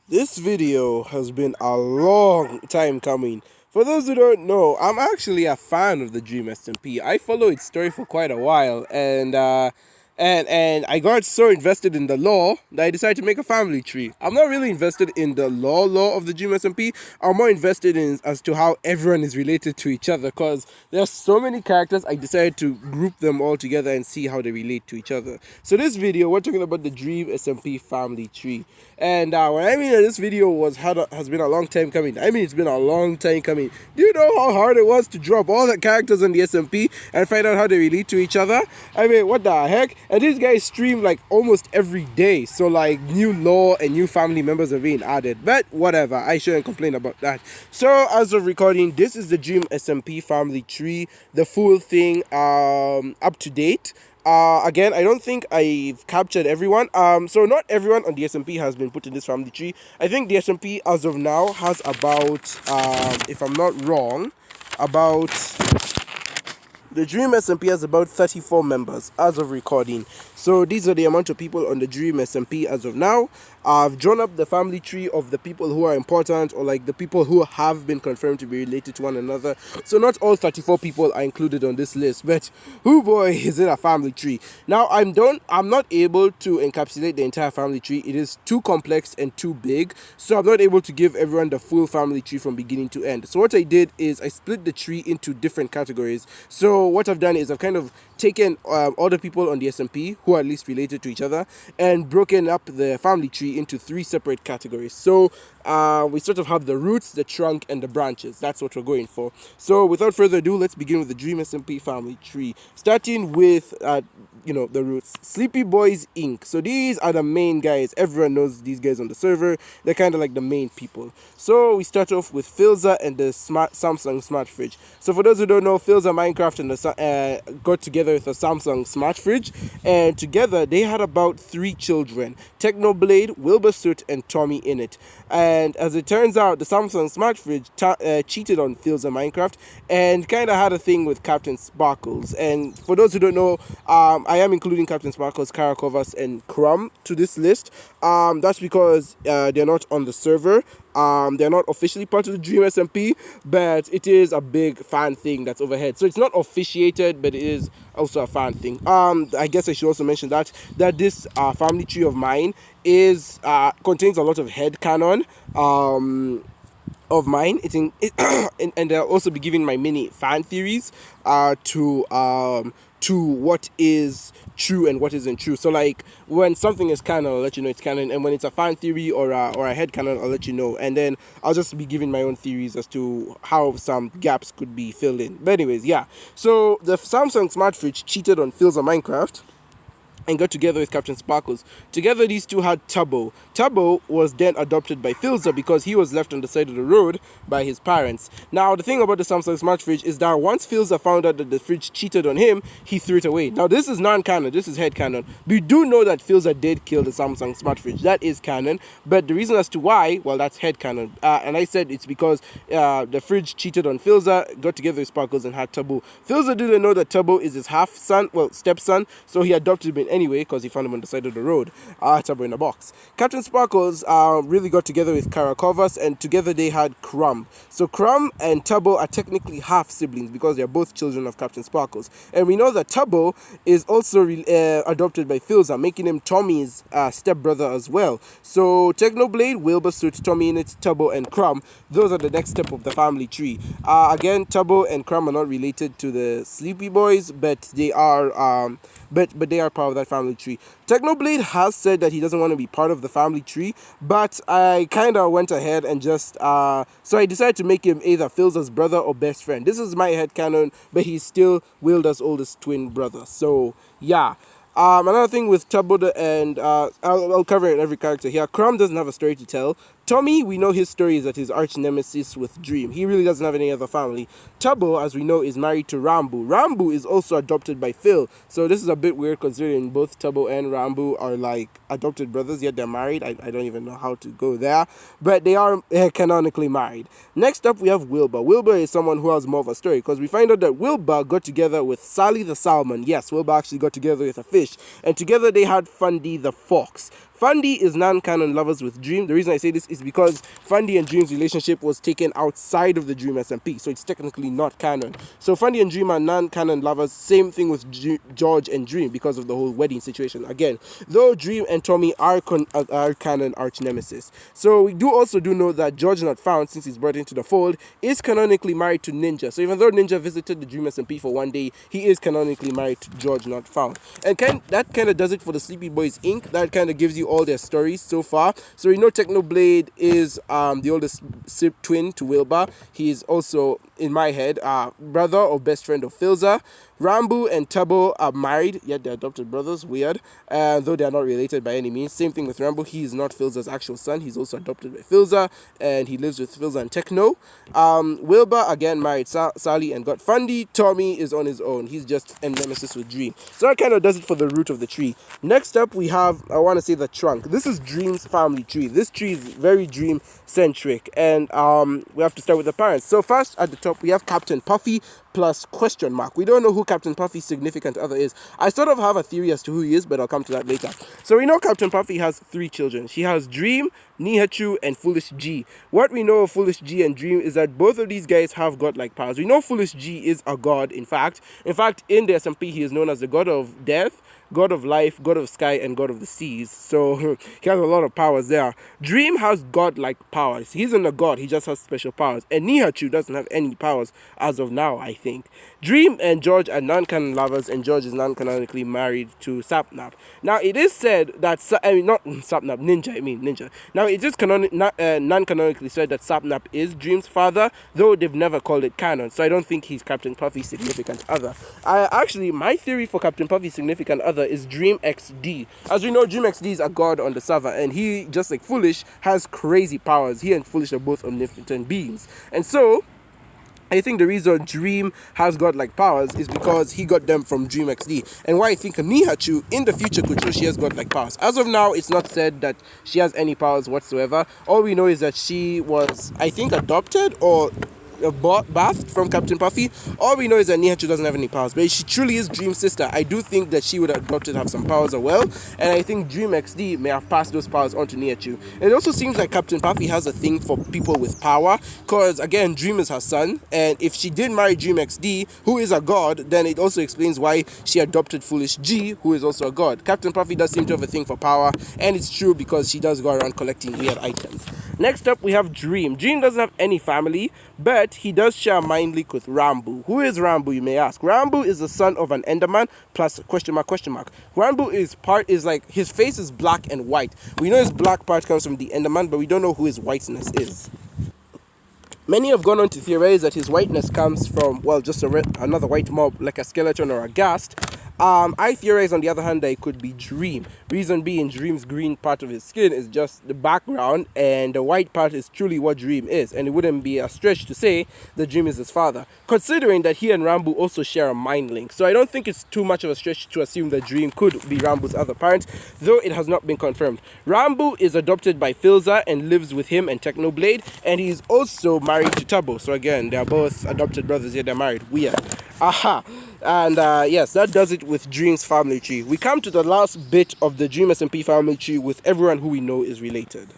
This video has been a long time coming. For those who don't know, I'm actually a fan of the Dream SMP. I follow its story for quite a while, and I got so invested in the lore that I decided to make a family tree. I'm not really invested in the lore of the Dream SMP. I'm more invested in as to how everyone is related to each other, because there's so many characters. I decided to group them all together and see how they relate to each other. So this video, we're talking about the Dream SMP family tree. And when I mean that this video has been a long time coming, I mean it's been a long time coming. Do you know how hard it was to drop all the characters in the SMP and find out how they relate to each other? I mean, what the heck? And these guys stream like almost every day, so like new lore and new family members are being added. But whatever, I shouldn't complain about that. So as of recording, this is the Dream SMP family tree, the full thing, up to date. Again, I don't think I've captured everyone. So not everyone on the SMP has been put in this family tree. I think the SMP as of now has about, if I'm not wrong, about the Dream SMP has about 34 members as of recording. So these are the amount of people on the Dream SMP as of now. I've drawn up the family tree of the people who are important, or like the people who have been confirmed to be related to one another. So not all 34 people are included on this list, but oh boy, is it a family tree. Now I'm not able to encapsulate the entire family tree. It is too complex and too big. So I'm not able to give everyone the full family tree from beginning to end. So what I did is I split the tree into different categories. So what I've done is I've kind of taken all the people on the SMP who are at least related to each other and broken up the family tree into 3 separate categories. So we sort of have the roots, the trunk, and the branches. That's what we're going for. So without further ado, let's begin with the Dream SMP family tree, starting with the roots. Sleepy Boys Inc. So these are the main guys. Everyone knows these guys on the server. They're kind of like the main people. So we start off with Filza and the Samsung smart fridge. So for those who don't know, Filza Minecraft and the got together with a Samsung smart fridge, and together they had about 3 children: Technoblade, Wilbursuit, and Tommy in it. And as it turns out, the Samsung smart fridge cheated on Filza Minecraft and kind of had a thing with Captain Sparkles. And for those who don't know, I am including Captain Sparkles, Karakovas, and Crumb to this list. That's because they're not on the server. They're not officially part of the Dream SMP, but it is a big fan thing that's overhead. So it's not officiated, but it is also a fan thing. I guess I should also mention that this family tree of mine is contains a lot of headcanon of mine. And I'll also be giving my mini fan theories to what is true and what isn't true. So like when something is canon, I'll let you know it's canon, and when it's a fan theory or a head canon, I'll let you know. And then I'll just be giving my own theories as to how some gaps could be filled in. But anyways, yeah. So the Samsung smart fridge cheated on Filza Minecraft and got together with Captain Sparkles. Together, these two had Tubbo. Tubbo was then adopted by Filza because he was left on the side of the road by his parents. Now, the thing about the Samsung Smart Fridge is that once Filza found out that the fridge cheated on him, he threw it away. Now, this is non-canon. This is head canon. We do know that Filza did kill the Samsung Smart Fridge. That is canon. But the reason as to why, well, that's head canon. And I said it's because the fridge cheated on Filza, got together with Sparkles, and had Tubbo. Filza didn't know that Tubbo is his half-son, well, stepson, so he adopted him anyway because he found him on the side of the road. Tubbo in a box. Captain Sparkles really got together with Karakovas, and together they had Crumb. So Crumb and Tubbo are technically half siblings because they're both children of Captain Sparkles. And we know that Tubbo is also adopted by Filza, making him Tommy's stepbrother as well. So Technoblade, Wilbursuit, Tommy in it, Tubbo, and Crumb, those are the next step of the family tree. Again, Tubbo and Crumb are not related to the Sleepy Boys, but they are but they are part of that family tree. Technoblade has said that he doesn't want to be part of the family tree, but I kind of went ahead and just so I decided to make him either Filza's brother or best friend. This is my headcanon, but he's still Wilda's oldest twin brother. So yeah. Another thing with Tubbo and I'll cover it in every character here. Crumb doesn't have a story to tell. Tommy, we know his story is that his arch nemesis with Dream. He really doesn't have any other family. Tubbo, as we know, is married to Rambo. Rambo is also adopted by Phil. So this is a bit weird considering both Tubbo and Rambo are like adopted brothers, yet they're married. I don't even know how to go there. But they are canonically married. Next up, we have Wilbur. Wilbur is someone who has more of a story because we find out that Wilbur got together with Sally the Salmon. Yes, Wilbur actually got together with a fish. And together they had Fundy the Fox. Fundy is non-canon lovers with Dream. The reason I say this is because Fundy and Dream's relationship was taken outside of the Dream SMP, so it's technically not canon. So Fundy and Dream are non-canon lovers. Same thing with George and Dream because of the whole wedding situation. Again, though Dream and Tommy are canon arch nemesis. So we also know that George Not Found, since he's brought into the fold, is canonically married to Ninja. So even though Ninja visited the Dream SMP for one day, he is canonically married to George Not Found. And that kind of does it for the Sleepy Boys Inc. That kind of gives you all their stories so far. So we know Technoblade is the oldest twin to Wilbur. He is also, in my head, brother or best friend of Filza. Rambo and Tubbo are married, yet they're adopted brothers. Weird. Though they are not related by any means. Same thing with Rambo. He is not Filza's actual son. He's also adopted by Filza, and he lives with Filza and Techno. Wilbur, again, married Sally and got Fundy. Tommy is on his own. He's just a nemesis with Dream. So that kind of does it for the root of the tree. Next up, we have, I want to say, the trunk. This is Dream's family tree. This tree is very Dream-centric, and we have to start with the parents. So first, at the top, we have Captain Puffy plus question mark. We don't know who Captain Puffy's significant other is. I sort of have a theory as to who he is, but I'll come to that later. So we know Captain Puffy has 3 children. She has Dream, Nihachu, and Foolish G. What we know of Foolish G and Dream is that both of these guys have godlike powers. We know Foolish G is a god, in fact. In fact, in the SMP, he is known as the god of death, god of life, god of sky, and god of the seas. So he has a lot of powers there. Dream has god-like powers. He's not a god, he just has special powers. And Nihachu doesn't have any powers as of now, I think. Dream and George are non-canon lovers, and George is non-canonically married to Sapnap. Now, it is said that, not Sapnap, Ninja. Now, it is non-canonically said that Sapnap is Dream's father, though they've never called it canon, so I don't think he's Captain Puffy's significant other. Actually, my theory for Captain Puffy's significant other is Dream XD. As we know, Dream XD is a god on the server, and he, just like Foolish, has crazy powers. He and Foolish are both omnipotent beings. And so, I think the reason Dream has godlike powers is because he got them from Dream XD. And why I think Nihachu in the future could show she has godlike powers. As of now, it's not said that she has any powers whatsoever. All we know is that she was, I think, adopted or bathed from Captain Puffy. All we know is that Nihachu doesn't have any powers, but she truly is Dream's sister. I do think that she would have adopted have some powers as well, and I think Dream XD may have passed those powers on to Nihachu. It also seems like Captain Puffy has a thing for people with power, because again, Dream is her son, and if she did marry Dream XD, who is a god, then it also explains why she adopted Foolish G, who is also a god. Captain Puffy does seem to have a thing for power, and it's true because she does go around collecting weird items. Next up, we have Dream. Dream doesn't have any family, but he does share a mind link with Rambo. Who is Rambo, you may ask? Rambo is the son of an Enderman plus question mark. Rambo is like, his face is black and white. We know his black part comes from the Enderman, but we don't know who his whiteness is. Many have gone on to theorize that his whiteness comes from, well, just another white mob, like a skeleton or a ghast. I theorize, on the other hand, that it could be Dream. Reason being, Dream's green part of his skin is just the background, and the white part is truly what Dream is. And it wouldn't be a stretch to say that Dream is his father, considering that he and Rambo also share a mind link. So I don't think it's too much of a stretch to assume that Dream could be Rambo's other parent, though it has not been confirmed. Rambo is adopted by Filza and lives with him and Technoblade, and he's also married to Tubbo. So again, they're both adopted brothers, yet they're married. Weird. Aha. And yes, that does it with Dream's family tree. We come to the last bit of the Dream SMP family tree with everyone who we know is related.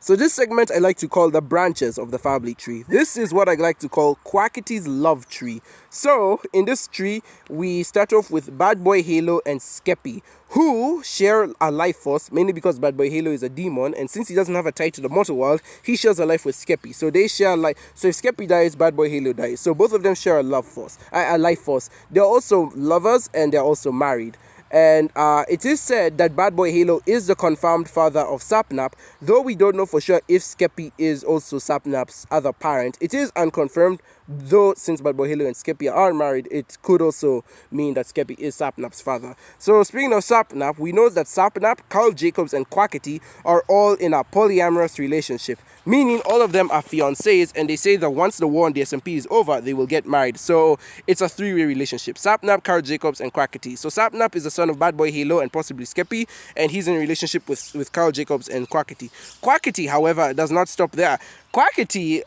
So this segment I like to call the branches of the family tree. This is what I like to call Quackity's love tree. So in this tree, we start off with Bad Boy Halo and Skeppy, who share a life force, mainly because Bad Boy Halo is a demon, and since he doesn't have a tie to the mortal world, he shares a life with Skeppy. So they share life. So if Skeppy dies, Bad Boy Halo dies. So both of them share a life force. They're also lovers, and they're also married. And it is said that Bad Boy Halo is the confirmed father of Sapnap, though we don't know for sure if Skeppy is also Sapnap's other parent. It is unconfirmed, though since Bad Boy Halo and Skeppy are married, it could also mean that Skeppy is Sapnap's father. So speaking of Sapnap, we know that Sapnap, Carl Jacobs, and Quackity are all in a polyamorous relationship, meaning all of them are fiancés, and they say that once the war on the SMP is over, they will get married. So it's a three-way relationship: Sapnap, Carl Jacobs, and Quackity. So Sapnap is the son of Bad Boy Halo and possibly Skeppy, and he's in a relationship with Carl Jacobs and Quackity. Quackity, however, does not stop there. Quackity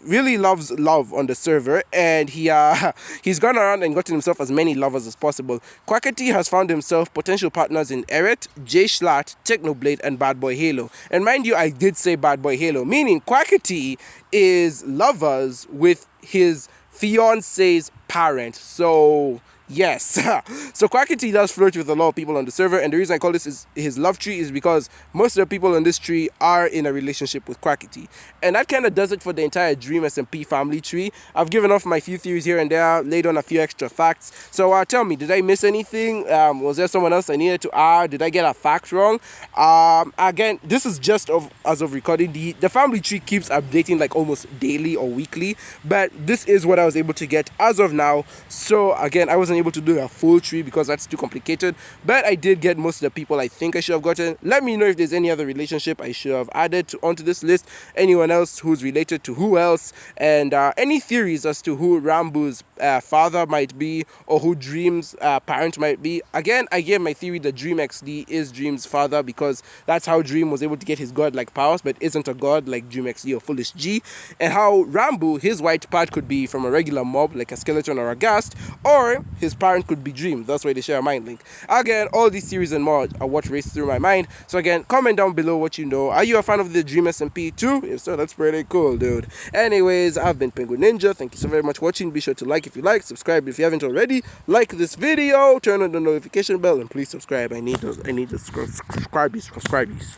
really loves love on the server, and he's gone around and gotten himself as many lovers as possible. Quackity has found himself potential partners in Eret, J Schlatt, Technoblade, and Bad Boy Halo. And mind you, I did say Bad Boy Halo, meaning Quackity is lovers with his fiance's parent. So yes. So Quackity does flirt with a lot of people on the server, and the reason I call this is his love tree is because most of the people on this tree are in a relationship with Quackity. And that kind of does it for the entire Dream SMP family tree. I've given off my few theories here and there, laid on a few extra facts. So tell me, did I miss anything? Was there someone else I needed to add? Did I get a fact wrong? Again, this is just as of recording. The family tree keeps updating like almost daily or weekly, but this is what I was able to get as of now. So again, I wasn't able to do a full tree because that's too complicated, but I did get most of the people I think I should have gotten. Let me know if there's any other relationship I should have added onto this list, anyone else who's related to who else, and any theories as to who Rambu's father might be or who Dream's parent might be. Again, I gave my theory that Dream XD is Dream's father because that's how Dream was able to get his godlike powers but isn't a god like Dream XD or Foolish G, and how Rambu, his white part, could be from a regular mob like a skeleton or a ghast, or his parent could be Dream. That's why they share a mind link. Again, all these theories and more are what race through my mind. So again, comment down below what you know. Are you a fan of the Dream SMP too? If so, that's pretty cool, dude. Anyways, I've been Penguin Ninja. Thank you so very much for watching. Be sure to like if you like, subscribe if you haven't already, like this video, turn on the notification bell, and please subscribe. I need those subscribers.